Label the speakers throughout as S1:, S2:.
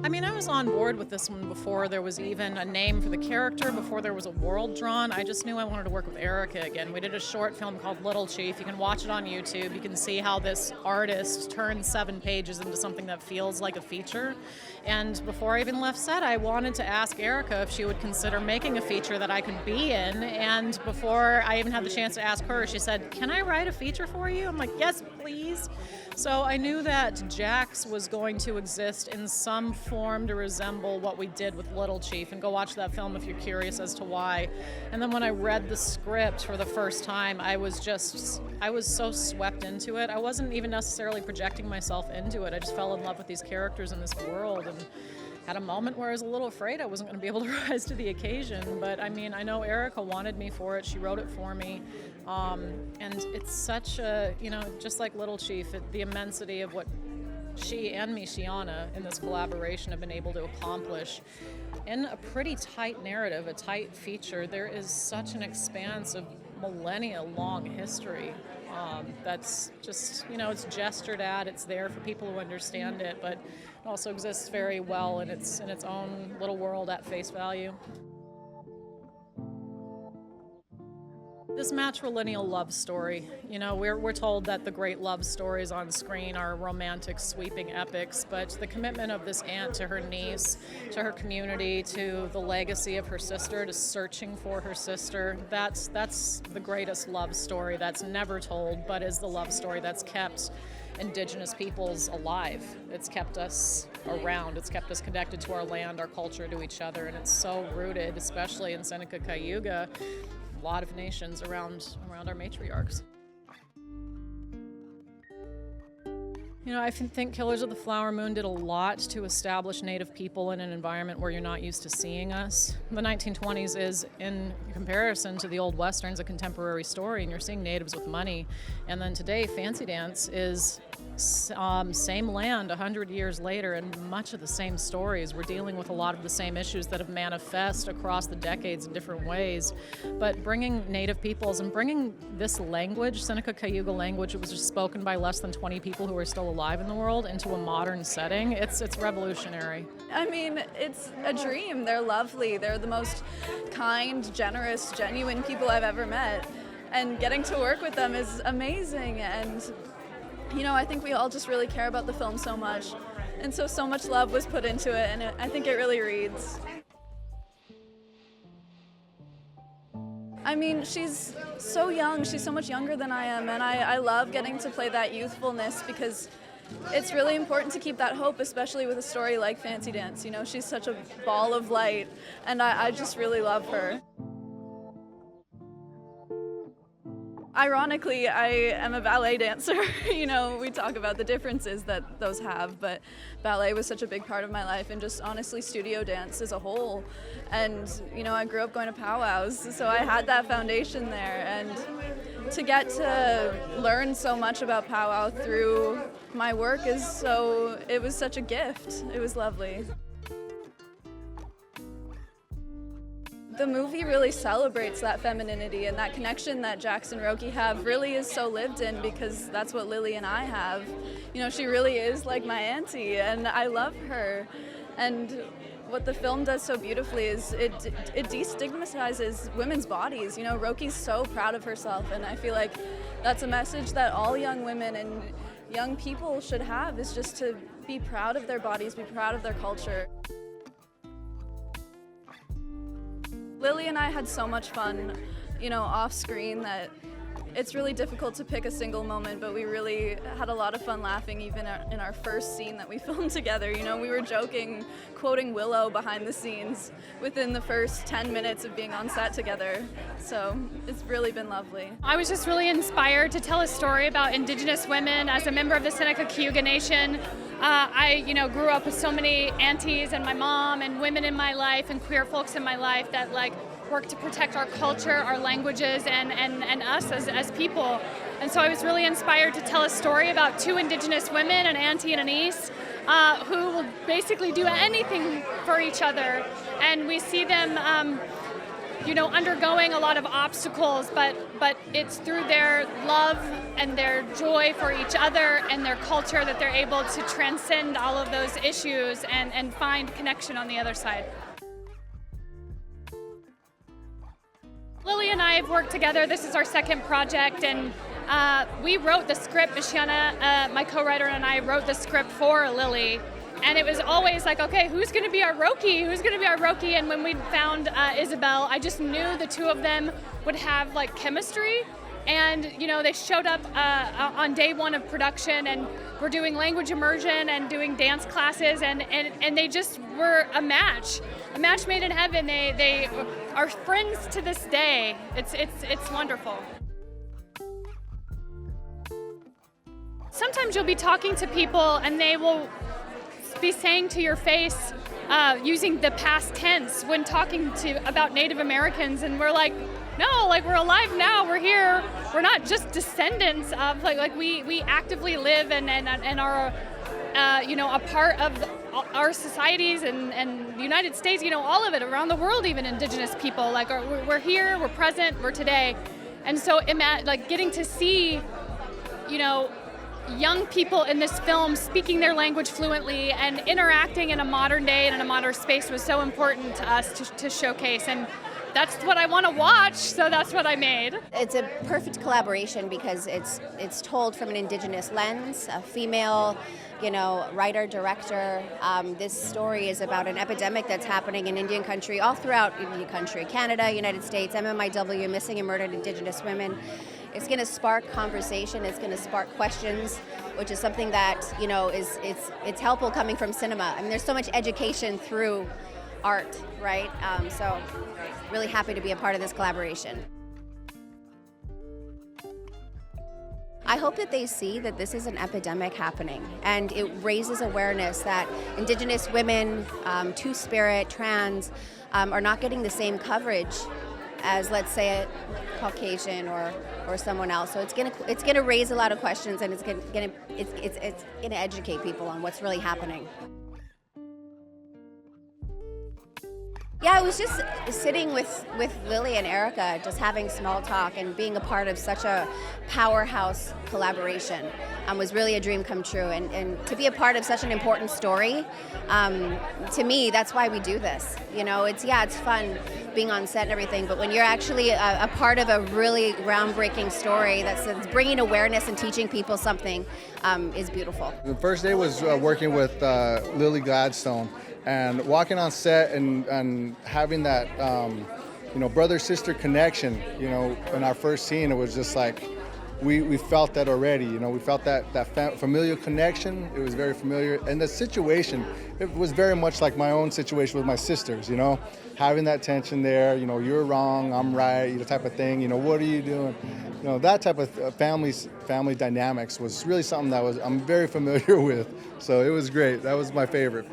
S1: I mean, I was on board with this one before there was even a name for the character, before there was a world drawn. I just knew I wanted to work with Erica again. We did a short film called Little Chief. You can watch it on YouTube. You can see how this artist turned 7 pages into something that feels like a feature. And before I even left set, I wanted to ask Erica if she would consider making a feature that I could be in. And before I even had the chance to ask her, she said, "Can I write a feature for you?" I'm like, "Yes, please." So I knew that Jax was going to exist in some form to resemble what we did with Little Chief, and go watch that film if you're curious as to why. And then when I read the script for the first time, I was so swept into it. I wasn't even necessarily projecting myself into it. I just fell in love with these characters in this world, and had a moment where I was a little afraid I wasn't going to be able to rise to the occasion. But I mean, I know Erica wanted me for it. She wrote it for me. And it's such a, just like Little Chief, the immensity of what she and Michiana in this collaboration have been able to accomplish in a pretty tight narrative, a tight feature. There is such an expanse of millennia-long history that's just, it's gestured at, it's there for people who understand it, but it also exists very well in its own little world at face value. This matrilineal love story, we're told that the great love stories on screen are romantic, sweeping epics, but the commitment of this aunt to her niece, to her community, to the legacy of her sister, to searching for her sister, that's the greatest love story that's never told, but is the love story that's kept Indigenous peoples alive. It's kept us around. It's kept us connected to our land, our culture, to each other, and it's so rooted, especially in Seneca Cayuga, a lot of nations around our matriarchs. I think Killers of the Flower Moon did a lot to establish Native people in an environment where you're not used to seeing us. The 1920s is, in comparison to the old Westerns, a contemporary story, and you're seeing Natives with money. And then today, fancy dance is same land 100 years later, and much of the same stories. We're dealing with a lot of the same issues that have manifest across the decades in different ways. But bringing Native peoples and bringing this language, Seneca Cayuga language, it was just spoken by less than 20 people who are still alive in the world, into a modern setting, it's revolutionary.
S2: I mean, it's a dream. They're lovely. They're the most kind, generous, genuine people I've ever met. And getting to work with them is amazing. And I think we all just really care about the film so much. And so much love was put into it, and I think it really reads. I mean, she's so young. She's so much younger than I am, and I love getting to play that youthfulness because it's really important to keep that hope, especially with a story like Fancy Dance. She's such a ball of light, and I just really love her. Ironically, I am a ballet dancer. We talk about the differences that those have, but ballet was such a big part of my life, and just honestly studio dance as a whole. And, I grew up going to powwows, so I had that foundation there. And to get to learn so much about powwow through my work it was such a gift. It was lovely. The movie really celebrates that femininity, and that connection that Jax and Roki have really is so lived in, because that's what Lily and I have. She really is like my auntie, and I love her. And what the film does so beautifully is it destigmatizes women's bodies. Roki's so proud of herself, and I feel like that's a message that all young women and young people should have, is just to be proud of their bodies, be proud of their culture. Lily and I had so much fun, off screen, that it's really difficult to pick a single moment, but we really had a lot of fun laughing even in our first scene that we filmed together. We were joking, quoting Willow behind the scenes within the first 10 minutes of being on set together. So it's really been lovely.
S3: I was just really inspired to tell a story about Indigenous women as a member of the Seneca Cayuga Nation. I grew up with so many aunties and my mom and women in my life and queer folks in my life that work to protect our culture, our languages, and us as people. And so I was really inspired to tell a story about two Indigenous women, an auntie and a niece, who will basically do anything for each other. And we see them undergoing a lot of obstacles, but it's through their love and their joy for each other and their culture that they're able to transcend all of those issues and find connection on the other side. Lily and I have worked together. This is our second project, and we wrote the script. Ishiana, my co-writer, and I wrote the script for Lily. And it was always like, okay, who's going to be our Roki? Who's going to be our Roki? And when we found Isabel, I just knew the two of them would have like chemistry. And they showed up on day one of production, and we're doing language immersion and doing dance classes, and they just were a match made in heaven. They are friends to this day. It's wonderful. Sometimes you'll be talking to people and they will be saying to your face, using the past tense when talking about Native Americans, and we're like, no, like we're alive now, we're here, we're not just descendants of, like we actively live and are a part of our societies and the United States, all of it, around the world, even Indigenous people, like we're here, we're present, we're today. And so getting to see, young people in this film speaking their language fluently and interacting in a modern day and in a modern space was so important to us to showcase. And that's what I want to watch, so that's what I made.
S4: It's a perfect collaboration because it's told from an Indigenous lens, a female, writer, director. This story is about an epidemic that's happening in Indian country, all throughout Indian country, Canada, United States, MMIW, missing and murdered Indigenous women. It's going to spark conversation. It's going to spark questions, which is something that it's helpful coming from cinema. I mean, there's so much education through art, right? So, really happy to be a part of this collaboration. I hope that they see that this is an epidemic happening, and it raises awareness that Indigenous women, Two-Spirit, trans, are not getting the same coverage as, let's say, a Caucasian or someone else. So it's gonna raise a lot of questions, and it's gonna educate people on what's really happening. Yeah, I was just sitting with Lily and Erica, just having small talk and being a part of such a powerhouse collaboration was really a dream come true. And to be a part of such an important story, to me, that's why we do this. It's fun being on set and everything, but when you're actually a part of a really groundbreaking story that's bringing awareness and teaching people something is beautiful.
S5: The first day was working with Lily Gladstone. And walking on set and having that, brother-sister connection, in our first scene, it was just like, we felt that already, we felt that familial connection. It was very familiar. And the situation, it was very much like my own situation with my sisters, having that tension there, you're wrong, I'm right, type of thing, what are you doing? That type of family dynamics was really something that I'm very familiar with. So it was great. That was my favorite.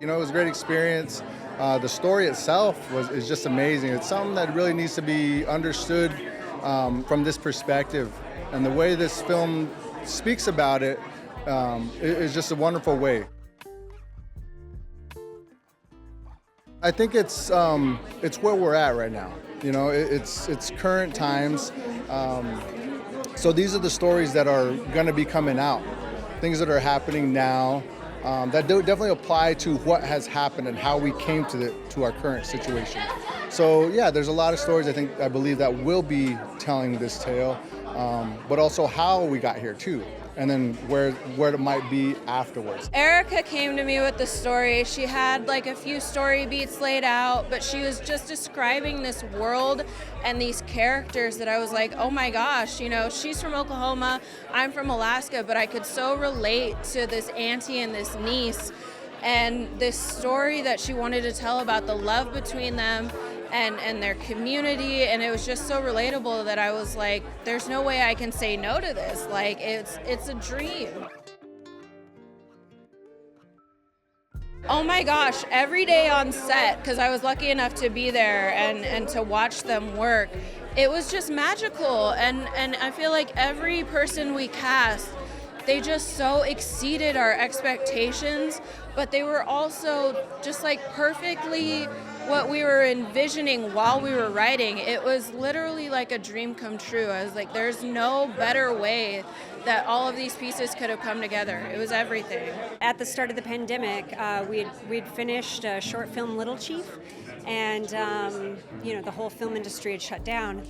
S5: It was a great experience. The story itself is just amazing. It's something that really needs to be understood from this perspective. And the way this film speaks about it is just a wonderful way. I think it's where we're at right now. It's current times. So these are the stories that are going to be coming out, things that are happening now. That definitely apply to what has happened and how we came to our current situation. So yeah, there's a lot of stories I believe that will be telling this tale, but also how we got here too, and then where it might be afterwards.
S6: Erica came to me with the story. She had like a few story beats laid out, but she was just describing this world and these characters that I was like, oh my gosh, she's from Oklahoma, I'm from Alaska, but I could so relate to this auntie and this niece and this story that she wanted to tell about the love between them and their community, and it was just so relatable that I was like, there's no way I can say no to this. Like, it's a dream. Oh my gosh, every day on set, because I was lucky enough to be there and to watch them work, it was just magical. And I feel like every person we cast, they just so exceeded our expectations, but they were also just like perfectly what we were envisioning while we were writing. It was literally like a dream come true. I was like, there's no better way that all of these pieces could have come together. It was everything.
S7: At the start of the pandemic, we'd finished a short film, Little Chief, and the whole film industry had shut down.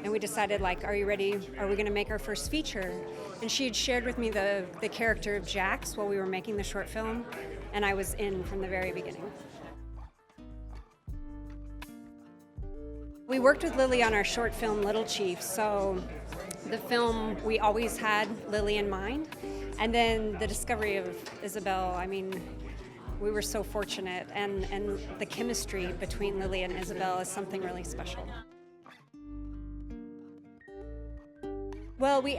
S7: And we decided, like, are you ready? Are we going to make our first feature? And she had shared with me the character of Jax while we were making the short film, and I was in from the very beginning. We worked with Lily on our short film, Little Chief, so the film, we always had Lily in mind. And then the discovery of Isabel, I mean, we were so fortunate, and the chemistry between Lily and Isabel is something really special. Well, we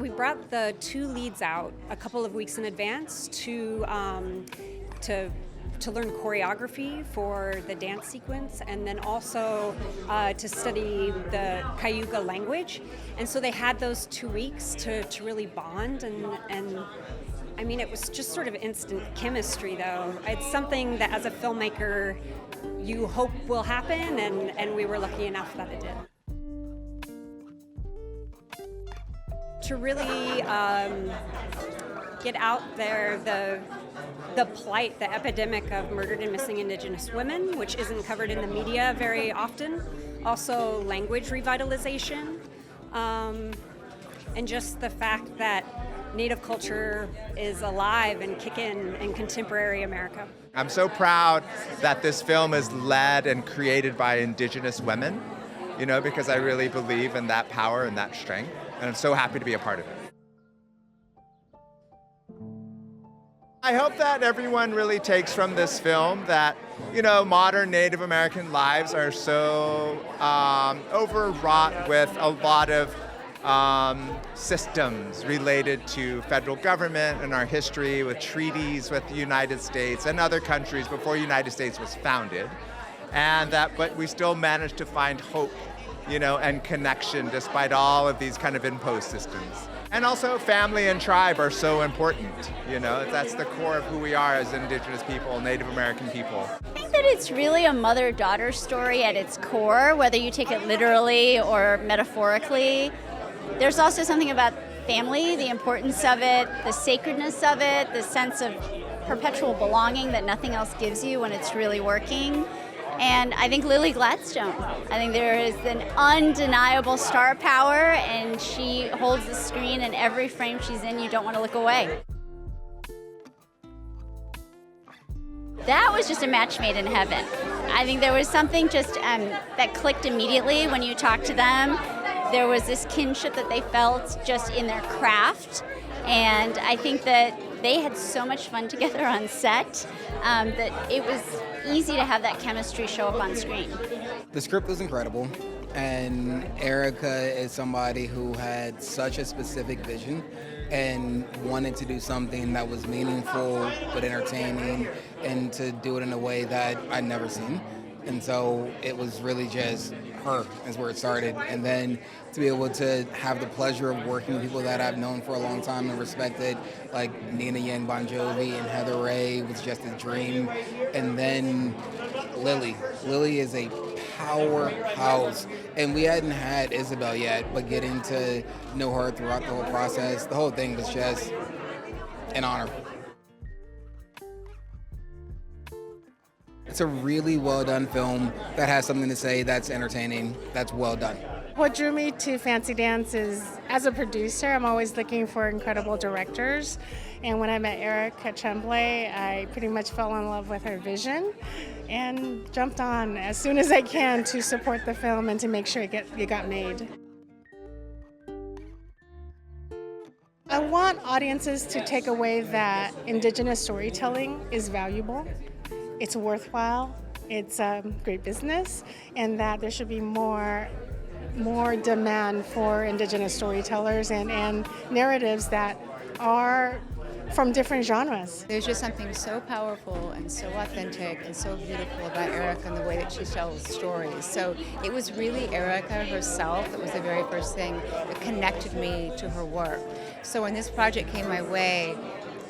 S7: brought the two leads out a couple of weeks in advance to learn choreography for the dance sequence, and then also to study the Cayuga language. And so they had those 2 weeks to really bond, and I mean, it was just sort of instant chemistry, though. It's something that as a filmmaker you hope will happen, and we were lucky enough that it did. To really get out there the plight, the epidemic of murdered and missing Indigenous women, which isn't covered in the media very often. Also language revitalization, and just the fact that Native culture is alive and kicking in contemporary America.
S8: I'm so proud that this film is led and created by Indigenous women, because I really believe in that power and that strength, and I'm so happy to be a part of it. I hope that everyone really takes from this film that, modern Native American lives are so overwrought with a lot of systems related to federal government and our history with treaties with the United States and other countries before the United States was founded, but we still managed to find hope, and connection despite all of these kind of imposed systems. And also family and tribe are so important, that's the core of who we are as Indigenous people, Native American people.
S9: I think that it's really a mother-daughter story at its core, whether you take it literally or metaphorically. There's also something about family, the importance of it, the sacredness of it, the sense of perpetual belonging that nothing else gives you when it's really working. And I think Lily Gladstone, I think there is an undeniable star power, and she holds the screen, and every frame she's in, you don't want to look away. That was just a match made in heaven. I think there was something just that clicked immediately when you talked to them. There was this kinship that they felt just in their craft, and I think that they had so much fun together on set that it was easy to have that chemistry show up on screen.
S10: The script was incredible, and Erica is somebody who had such a specific vision and wanted to do something that was meaningful but entertaining, and to do it in a way that I'd never seen. And so it was really just her is where it started. And then to be able to have the pleasure of working with people that I've known for a long time and respected, like Nina Yang Bon Jovi and Heather Rae, was just a dream. And then Lily. Lily is a powerhouse. And we hadn't had Isabel yet, but getting to know her throughout the whole process, the whole thing was just an honor. It's a really well done film that has something to say, that's entertaining, that's well done.
S11: What drew me to Fancy Dance is, as a producer, I'm always looking for incredible directors. And when I met Erica Tremblay, I pretty much fell in love with her vision and jumped on as soon as I can to support the film and to make sure it got made. I want audiences to take away that Indigenous storytelling is valuable. It's worthwhile, it's great business, and that there should be more demand for Indigenous storytellers and narratives that are from different genres.
S12: There's just something so powerful and so authentic and so beautiful about Erica and the way that she tells stories. So it was really Erica herself that was the very first thing that connected me to her work. So when this project came my way,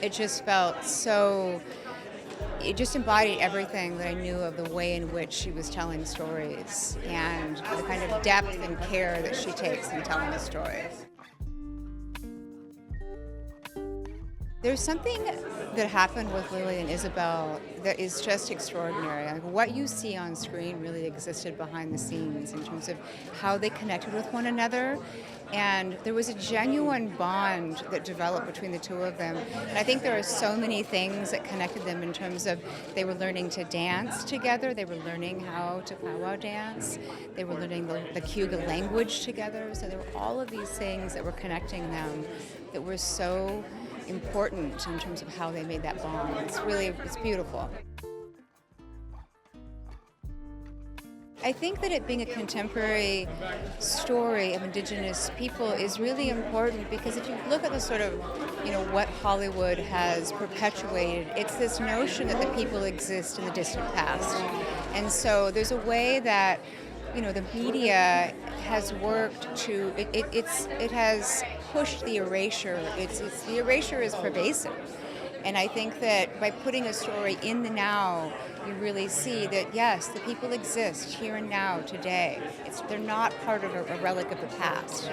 S12: it just felt so, it just embodied everything that I knew of the way in which she was telling stories and the kind of depth and care that she takes in telling the stories. There's something that happened with Lily and Isabel that is just extraordinary. Like, what you see on screen really existed behind the scenes in terms of how they connected with one another. And there was a genuine bond that developed between the two of them. And I think there are so many things that connected them in terms of they were learning to dance together, they were learning how to powwow dance, they were learning the Cayuga language together. So there were all of these things that were connecting them that were so important in terms of how they made that bond. It's beautiful. I think that it being a contemporary story of Indigenous people is really important because if you look at the sort of, what Hollywood has perpetuated, it's this notion that the people exist in the distant past. And so there's a way that, the media has worked to, it has pushed the erasure. The erasure is pervasive. And I think that by putting a story in the now, you really see that, yes, the people exist here and now, today. They're not part of a relic of the past,